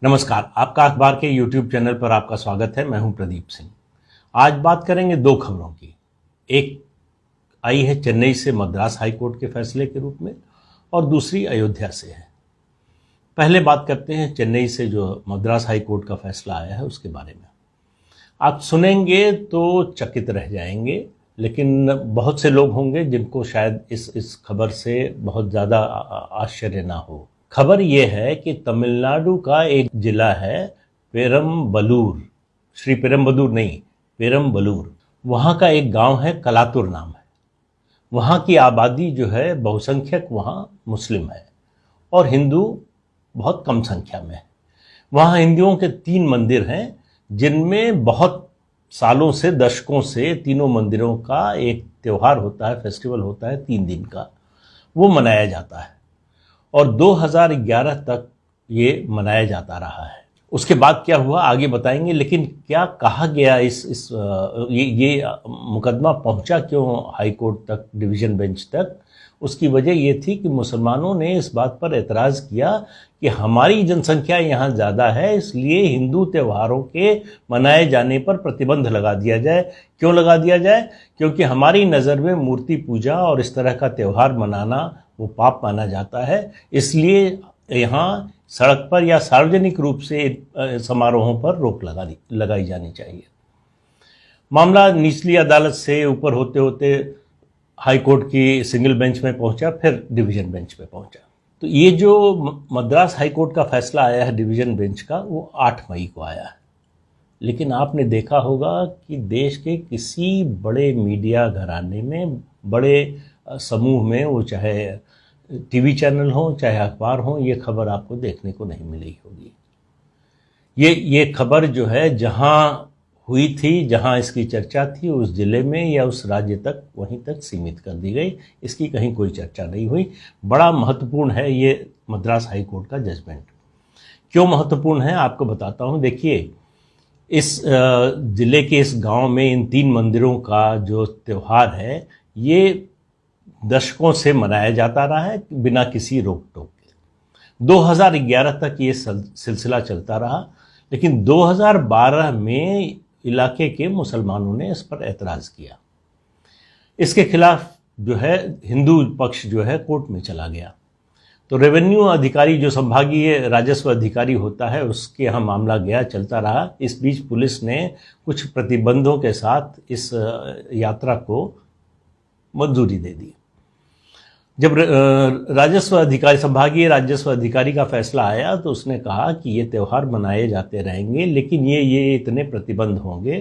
नमस्कार, आपका अखबार के YouTube चैनल पर आपका स्वागत है। मैं हूं प्रदीप सिंह। आज बात करेंगे दो खबरों की। एक आई है चेन्नई से मद्रास हाईकोर्ट के फैसले के रूप में और दूसरी अयोध्या से है। पहले बात करते हैं चेन्नई से जो मद्रास हाईकोर्ट का फैसला आया है उसके बारे में। आप सुनेंगे तो चकित रह जाएंगे, लेकिन बहुत से लोग होंगे जिनको शायद इस खबर से बहुत ज़्यादा आश्चर्य ना हो। खबर यह है कि तमिलनाडु का एक जिला है पेरम्बलूर, श्री पेरम्बदूर नहीं, पेरम्बलूर। वहाँ का एक गांव है कलातुर नाम है। वहाँ की आबादी जो है बहुसंख्यक वहाँ मुस्लिम है और हिंदू बहुत कम संख्या में है। वहाँ हिंदुओं के 3 मंदिर हैं जिनमें बहुत सालों से, दशकों से तीनों मंदिरों का एक त्यौहार होता है, फेस्टिवल होता है 3 दिन का, वो मनाया जाता है और 2011 तक ये मनाया जाता रहा है। उसके बाद क्या हुआ आगे बताएंगे, लेकिन क्या कहा गया ये मुकदमा पहुंचा क्यों हाई कोर्ट तक, डिवीजन बेंच तक। उसकी वजह ये थी कि मुसलमानों ने इस बात पर एतराज़ किया कि हमारी जनसंख्या यहाँ ज़्यादा है, इसलिए हिंदू त्योहारों के मनाए जाने पर प्रतिबंध लगा दिया जाए। क्यों लगा दिया जाए? क्योंकि हमारी नज़र में मूर्ति पूजा और इस तरह का त्यौहार मनाना वो पाप माना जाता है, इसलिए यहाँ सड़क पर या सार्वजनिक रूप से समारोहों पर रोक लगाई जानी चाहिए। मामला निचली अदालत से ऊपर होते होते हाई कोर्ट की सिंगल बेंच में पहुंचा, फिर डिवीजन बेंच में पहुंचा। तो ये जो मद्रास हाई कोर्ट का फैसला आया है डिवीजन बेंच का, वो 8 मई को आया है। लेकिन आपने देखा होगा कि देश के किसी बड़े मीडिया घराने में, बड़े समूह में, वो चाहे टीवी चैनल हो चाहे अखबार हो, ये खबर आपको देखने को नहीं मिली होगी। ये खबर जो है जहां हुई थी, जहां इसकी चर्चा थी, उस जिले में या उस राज्य तक, वहीं तक सीमित कर दी गई। इसकी कहीं कोई चर्चा नहीं हुई। बड़ा महत्वपूर्ण है ये मद्रास हाई कोर्ट का जजमेंट। क्यों महत्वपूर्ण है आपको बताता हूं। देखिए, इस जिले के इस गांव में इन 3 मंदिरों का जो त्यौहार है, ये दशकों से मनाया जाता रहा है बिना किसी रोक टोक के। 2011 तक ये सिलसिला चलता रहा, लेकिन 2012 में इलाके के मुसलमानों ने इस पर एतराज़ किया। इसके खिलाफ जो है हिंदू पक्ष जो है कोर्ट में चला गया। तो रेवेन्यू अधिकारी, जो संभागीय राजस्व अधिकारी होता है, उसके यहाँ मामला गया, चलता रहा। इस बीच पुलिस ने कुछ प्रतिबंधों के साथ इस यात्रा को मंजूरी दे दी। जब राजस्व अधिकारी, संभागीय राजस्व अधिकारी का फैसला आया तो उसने कहा कि ये त्यौहार मनाए जाते रहेंगे, लेकिन ये इतने प्रतिबंध होंगे,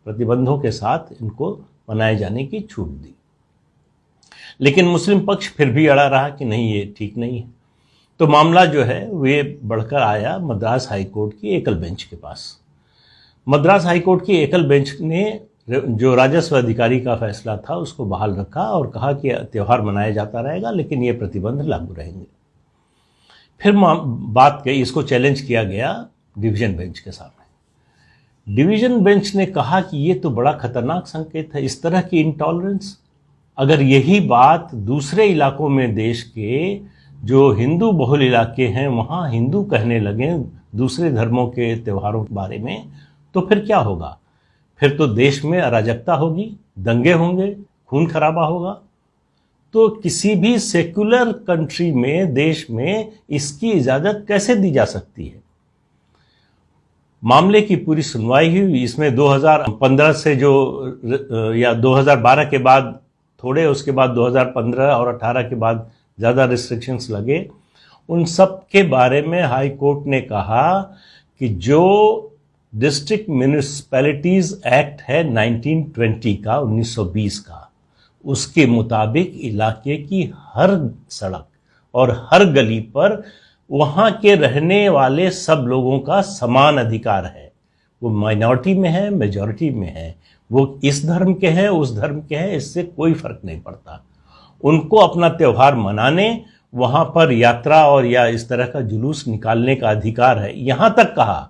प्रतिबंधों के साथ इनको मनाए जाने की छूट दी। लेकिन मुस्लिम पक्ष फिर भी अड़ा रहा कि नहीं, ये ठीक नहीं है। तो मामला जो है वे बढ़कर आया मद्रास हाई कोर्ट की एकल बेंच के पास। मद्रास हाई कोर्ट की एकल बेंच ने जो राजस्व अधिकारी का फैसला था उसको बहाल रखा और कहा कि त्यौहार मनाया जाता रहेगा, लेकिन ये प्रतिबंध लागू रहेंगे। फिर बात गई, इसको चैलेंज किया गया डिवीजन बेंच के सामने। डिवीजन बेंच ने कहा कि ये तो बड़ा खतरनाक संकेत है, इस तरह की इंटॉलरेंस। अगर यही बात दूसरे इलाकों में, देश के जो हिंदू बहुल इलाके हैं, वहाँ हिंदू कहने लगे दूसरे धर्मों के त्योहारों के बारे में, तो फिर क्या होगा? फिर तो देश में अराजकता होगी, दंगे होंगे, खून खराबा होगा। तो किसी भी सेक्युलर कंट्री में, देश में इसकी इजाजत कैसे दी जा सकती है? मामले की पूरी सुनवाई हुई। इसमें 2015 से या 2012 के बाद थोड़े, उसके बाद 2015 और 18 के बाद ज़्यादा रिस्ट्रिक्शंस लगे। उन सब के बारे में हाई कोर्ट ने कहा कि जो डिस्ट्रिक्ट म्यूनिसिपैलिटीज एक्ट है 1920 का, 1920 का, उसके मुताबिक इलाके की हर सड़क और हर गली पर वहाँ के रहने वाले सब लोगों का समान अधिकार है। वो माइनॉरिटी में है, मेजॉरिटी में है, वो इस धर्म के हैं, उस धर्म के हैं, इससे कोई फर्क नहीं पड़ता। उनको अपना त्यौहार मनाने, वहाँ पर यात्रा और या इस तरह का जुलूस निकालने का अधिकार है। यहाँ तक कहा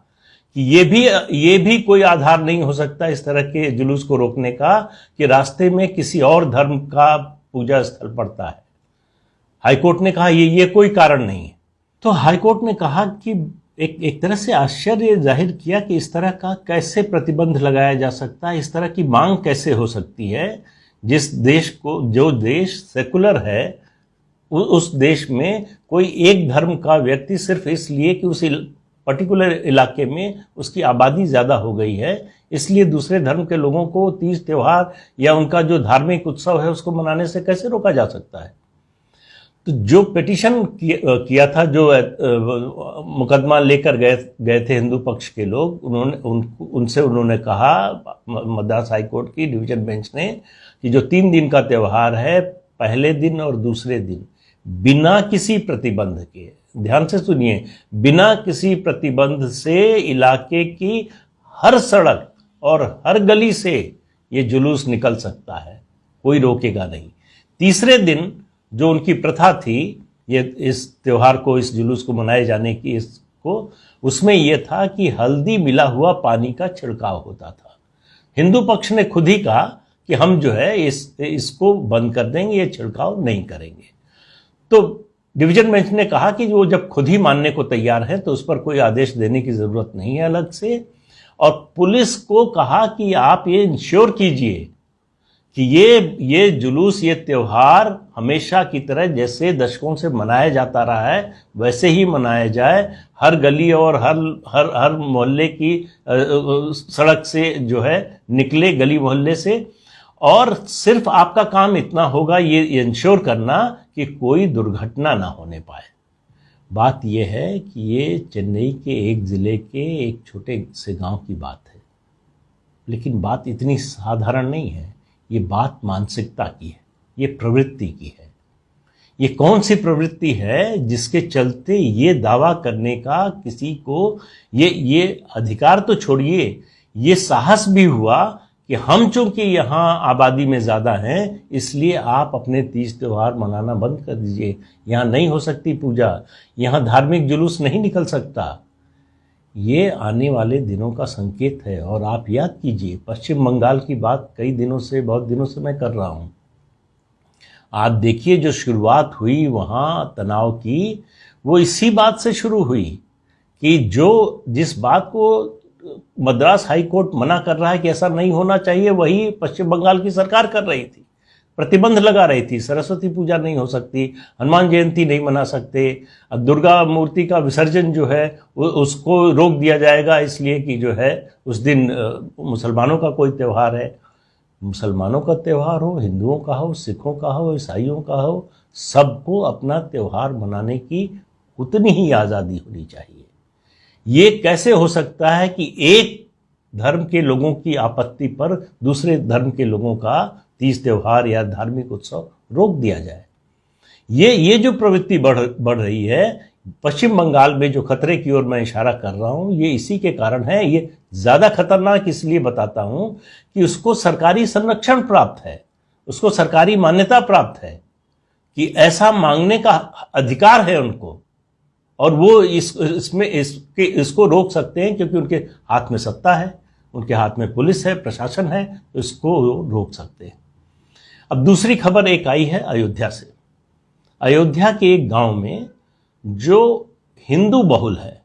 कि ये भी कोई आधार नहीं हो सकता इस तरह के जुलूस को रोकने का कि रास्ते में किसी और धर्म का पूजा स्थल पड़ता है। हाईकोर्ट ने कहा ये कोई कारण नहीं है। तो हाईकोर्ट ने कहा कि एक तरह से आश्चर्य जाहिर किया कि इस तरह का कैसे प्रतिबंध लगाया जा सकता है, इस तरह की मांग कैसे हो सकती है जिस देश को, जो देश सेकुलर है, उस देश में कोई एक धर्म का व्यक्ति सिर्फ इसलिए कि उस पर्टिकुलर इलाके में उसकी आबादी ज़्यादा हो गई है, इसलिए दूसरे धर्म के लोगों को तीज त्योहार या उनका जो धार्मिक उत्सव है उसको मनाने से कैसे रोका जा सकता है। तो जो पिटीशन किया था, जो मुकदमा लेकर गए थे हिंदू पक्ष के लोग, उनसे उन्होंने कहा, मद्रास हाईकोर्ट की डिवीजन बेंच ने, कि जो 3 दिन का त्यौहार है, पहले दिन और दूसरे दिन बिना किसी प्रतिबंध के, ध्यान से सुनिए, बिना किसी प्रतिबंध से इलाके की हर सड़क और हर गली से ये जुलूस निकल सकता है, कोई रोकेगा नहीं। तीसरे दिन जो उनकी प्रथा थी ये इस त्योहार को, इस जुलूस को मनाए जाने की, इसको, उसमें यह था कि हल्दी मिला हुआ पानी का छिड़काव होता था। हिंदू पक्ष ने खुद ही कहा कि हम जो है इसको बंद कर देंगे, ये छिड़काव नहीं करेंगे। तो डिवीजन बेंच ने कहा कि वो जब खुद ही मानने को तैयार है तो उस पर कोई आदेश देने की जरूरत नहीं है अलग से, और पुलिस को कहा कि आप ये इंश्योर कीजिए कि ये जुलूस, ये त्योहार हमेशा की तरह जैसे दशकों से मनाया जाता रहा है वैसे ही मनाया जाए, हर गली और हर मोहल्ले की सड़क से जो है निकले, गली मोहल्ले से, और सिर्फ आपका काम इतना होगा ये इंश्योर करना कि कोई दुर्घटना ना होने पाए। बात यह है कि ये चेन्नई के एक ज़िले के एक छोटे से गांव की बात है, लेकिन बात इतनी साधारण नहीं है। ये बात मानसिकता की है, ये प्रवृत्ति की है। ये कौन सी प्रवृत्ति है जिसके चलते ये दावा करने का किसी को ये अधिकार तो छोड़िए, ये साहस भी हुआ कि हम चूंकि यहाँ आबादी में ज़्यादा हैं इसलिए आप अपने तीज त्यौहार मनाना बंद कर दीजिए, यहाँ नहीं हो सकती पूजा, यहाँ धार्मिक जुलूस नहीं निकल सकता। ये आने वाले दिनों का संकेत है। और आप याद कीजिए, पश्चिम बंगाल की बात बहुत दिनों से मैं कर रहा हूँ। आप देखिए जो शुरुआत हुई वहाँ तनाव की, वो इसी बात से शुरू हुई कि जिस बात को मद्रास हाई कोर्ट मना कर रहा है कि ऐसा नहीं होना चाहिए, वही पश्चिम बंगाल की सरकार कर रही थी, प्रतिबंध लगा रही थी। सरस्वती पूजा नहीं हो सकती, हनुमान जयंती नहीं मना सकते, अब दुर्गा मूर्ति का विसर्जन जो है उसको रोक दिया जाएगा इसलिए कि जो है उस दिन मुसलमानों का कोई त्यौहार है। मुसलमानों का त्यौहार हो, हिंदुओं का हो, सिखों का हो, ईसाइयों का हो, सबको अपना त्यौहार मनाने की उतनी ही आज़ादी होनी चाहिए। ये कैसे हो सकता है कि एक धर्म के लोगों की आपत्ति पर दूसरे धर्म के लोगों का तीज त्योहार या धार्मिक उत्सव रोक दिया जाए? ये जो प्रवृत्ति बढ़ रही है पश्चिम बंगाल में, जो खतरे की ओर मैं इशारा कर रहा हूं, ये इसी के कारण है। ये ज्यादा खतरनाक इसलिए बताता हूं कि उसको सरकारी संरक्षण प्राप्त है, उसको सरकारी मान्यता प्राप्त है कि ऐसा मांगने का अधिकार है उनको, और वो इसको रोक सकते हैं क्योंकि उनके हाथ में सत्ता है, उनके हाथ में पुलिस है, प्रशासन है, तो इसको रोक सकते हैं। अब दूसरी खबर एक आई है अयोध्या से। अयोध्या के एक गांव में जो हिंदू बहुल है,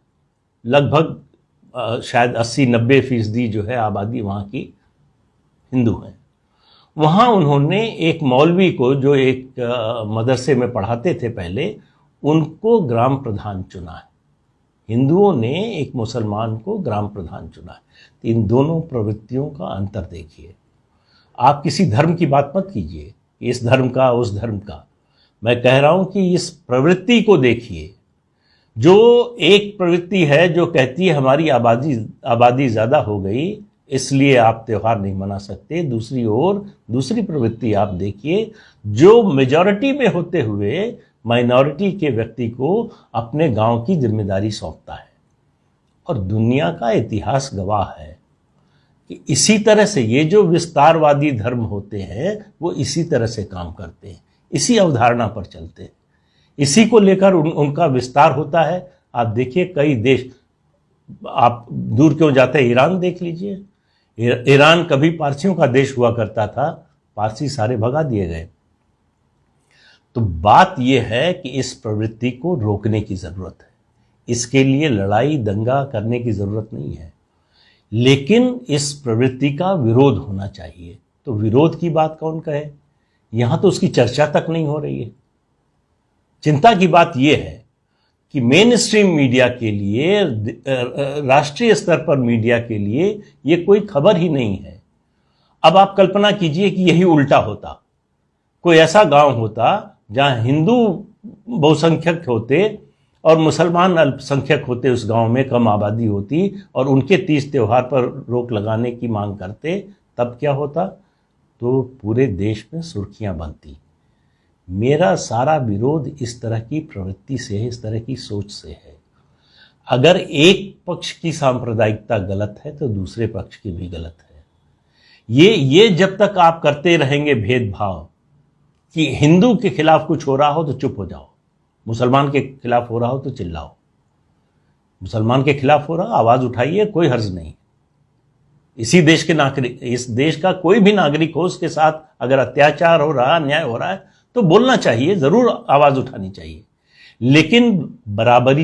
लगभग शायद 80-90% जो है आबादी वहाँ की हिंदू है, वहाँ उन्होंने एक मौलवी को, जो एक मदरसे में पढ़ाते थे पहले, उनको ग्राम प्रधान चुना है। हिंदुओं ने एक मुसलमान को ग्राम प्रधान चुना है। तो इन दोनों प्रवृत्तियों का अंतर देखिए। आप किसी धर्म की बात मत कीजिए, इस धर्म का उस धर्म का, मैं कह रहा हूं कि इस प्रवृत्ति को देखिए। जो एक प्रवृत्ति है जो कहती है हमारी आबादी ज़्यादा हो गई इसलिए आप त्यौहार नहीं मना सकते, दूसरी ओर दूसरी प्रवृत्ति आप देखिए जो मेजॉरिटी में होते हुए माइनॉरिटी के व्यक्ति को अपने गांव की जिम्मेदारी सौंपता है। और दुनिया का इतिहास गवाह है कि इसी तरह से ये जो विस्तारवादी धर्म होते हैं वो इसी तरह से काम करते हैं, इसी अवधारणा पर चलते हैं, इसी को लेकर उनका विस्तार होता है। आप देखिए कई देश, आप दूर क्यों जाते हैं, ईरान देख लीजिए। ईरान कभी पारसियों का देश हुआ करता था, पारसी सारे भगा दिए गए। तो बात यह है कि इस प्रवृत्ति को रोकने की जरूरत है, इसके लिए लड़ाई दंगा करने की जरूरत नहीं है, लेकिन इस प्रवृत्ति का विरोध होना चाहिए। तो विरोध की बात कौन कहे, यहां तो उसकी चर्चा तक नहीं हो रही है। चिंता की बात यह है कि मेन स्ट्रीम मीडिया के लिए, राष्ट्रीय स्तर पर मीडिया के लिए यह कोई खबर ही नहीं है। अब आप कल्पना कीजिए कि यही उल्टा होता, कोई ऐसा गांव होता जहां हिंदू बहुसंख्यक होते और मुसलमान अल्पसंख्यक होते, उस गांव में कम आबादी होती और उनके तीज त्योहार पर रोक लगाने की मांग करते, तब क्या होता? तो पूरे देश में सुर्खियां बनती। मेरा सारा विरोध इस तरह की प्रवृत्ति से है, इस तरह की सोच से है। अगर एक पक्ष की सांप्रदायिकता गलत है तो दूसरे पक्ष की भी गलत है। ये जब तक आप करते रहेंगे भेदभाव कि हिंदू के खिलाफ कुछ हो रहा हो तो चुप हो जाओ, मुसलमान के खिलाफ हो रहा हो तो चिल्लाओ, मुसलमान के खिलाफ हो रहा आवाज उठाइए, कोई हर्ज नहीं। इसी देश के नागरिक, इस देश का कोई भी नागरिक हो, उसके साथ अगर अत्याचार हो रहा, अन्याय हो रहा है तो बोलना चाहिए, जरूर आवाज उठानी चाहिए, लेकिन बराबरी